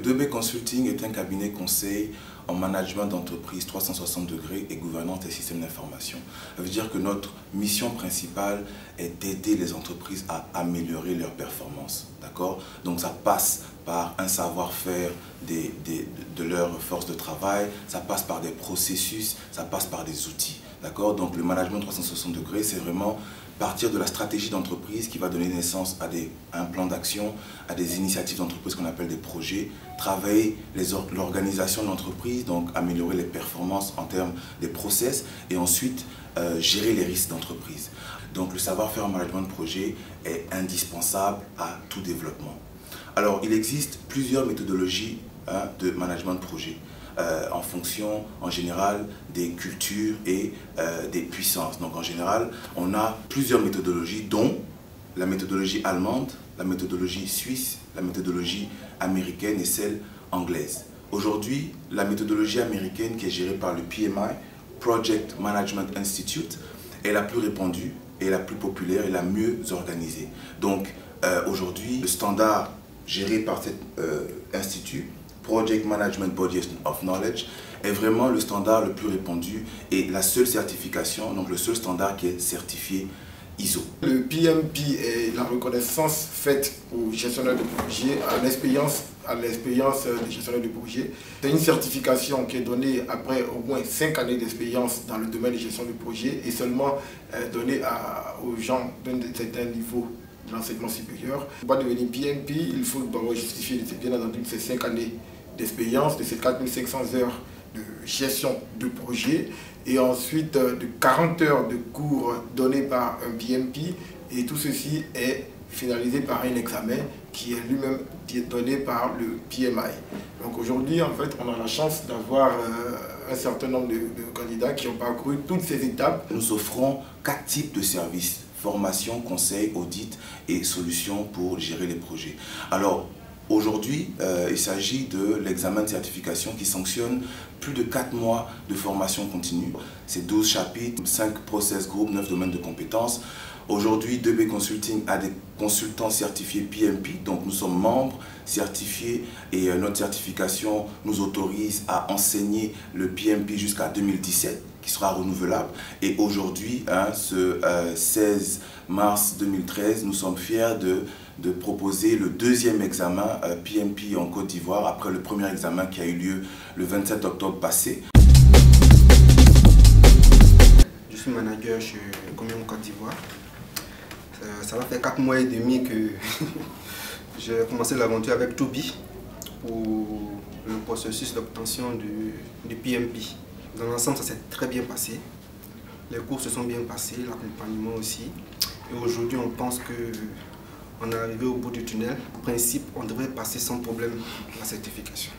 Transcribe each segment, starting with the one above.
2B Consulting est un cabinet conseil en management d'entreprise 360 degrés et gouvernance des systèmes d'information. Ça veut dire que notre mission principale est d'aider les entreprises à améliorer leurs performances. D'accord? Donc ça passe par un savoir-faire de leur force de travail, ça passe par des processus, ça passe par des outils. D'accord? Donc le management 360 degrés, c'est vraiment partir de la stratégie d'entreprise qui va donner naissance à un plan d'action, à des initiatives d'entreprise qu'on appelle des projets, travailler l'organisation de l'entreprise, donc améliorer les performances en termes des process et ensuite gérer les risques d'entreprise. Donc le savoir-faire en management de projet est indispensable à tout développement. Alors il existe plusieurs méthodologies de management de projet. En fonction, en général, des cultures et des puissances. Donc, en général, on a plusieurs méthodologies, dont la méthodologie allemande, la méthodologie suisse, la méthodologie américaine et celle anglaise. Aujourd'hui, la méthodologie américaine qui est gérée par le PMI, Project Management Institute, est la plus répandue et la plus populaire et la mieux organisée. Donc, aujourd'hui, le standard géré par cet institut, Project Management Body of Knowledge, est vraiment le standard le plus répandu et la seule certification, donc le seul standard qui est certifié ISO. Le PMP est la reconnaissance faite aux gestionnaires de projet, à l'expérience des gestionnaires de projet. C'est une certification qui est donnée après au moins 5 années d'expérience dans le domaine de gestion de projet et seulement donnée aux gens d'un certain niveau de l'enseignement supérieur. Pour devenir PMP, il faut d'abord justifier bien entendu ces 5 années d'expérience, de ces 4500 heures de gestion de projet et ensuite de 40 heures de cours donnés par un PMP et tout ceci est finalisé par un examen qui est lui-même donné par le PMI. Donc aujourd'hui, en fait, on a la chance d'avoir un certain nombre de candidats qui ont parcouru toutes ces étapes. Nous offrons 4 types de services: formation, conseil, audit et solutions pour gérer les projets. Alors, aujourd'hui, il s'agit de l'examen de certification qui sanctionne plus de 4 mois de formation continue. C'est 12 chapitres, 5 process groups, 9 domaines de compétences. Aujourd'hui, 2B Consulting a des consultants certifiés PMP, donc nous sommes membres certifiés et notre certification nous autorise à enseigner le PMP jusqu'à 2017, qui sera renouvelable. Et aujourd'hui, ce 16 mars 2013, nous sommes fiers de proposer le deuxième examen PMP en Côte d'Ivoire après le premier examen qui a eu lieu le 27 octobre passé. Je suis manager chez Comium Côte d'Ivoire. Ça va faire 4 mois et demi que j'ai commencé l'aventure avec Toby pour le processus d'obtention du PMP. Dans l'ensemble, ça s'est très bien passé. Les cours se sont bien passés, l'accompagnement aussi. Et aujourd'hui, on pense qu'on est arrivé au bout du tunnel. En principe, on devrait passer sans problème la certification.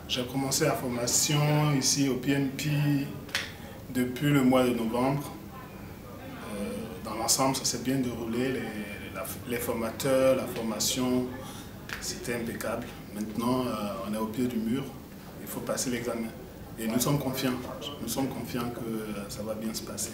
J'ai commencé la formation ici au PMP depuis le mois de novembre. Dans l'ensemble, ça s'est bien déroulé. Les formateurs, la formation, c'était impeccable. Maintenant, on est au pied du mur. Il faut passer l'examen. Et nous sommes confiants. Nous sommes confiants que ça va bien se passer.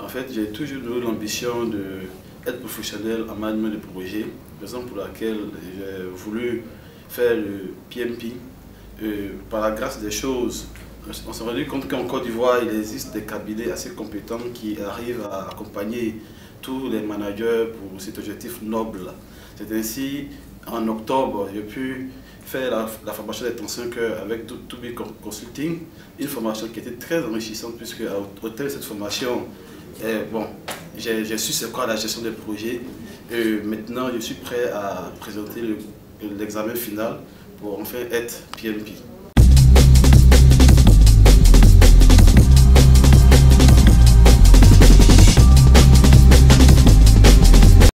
En fait, j'ai toujours eu l'ambition d'être professionnel en management de projet, raison pour laquelle j'ai voulu faire le PMP. Par la grâce des choses, on s'est rendu compte qu'en Côte d'Ivoire, il existe des cabinets assez compétents qui arrivent à accompagner tous les managers pour cet objectif noble. C'est ainsi, en octobre, j'ai pu faire la formation d'attention avec 2B Consulting, une formation qui était très enrichissante puisque au terme de cette formation, j'ai su c'est quoi la gestion des projets et maintenant je suis prêt à présenter l'examen final pour enfin être PMP.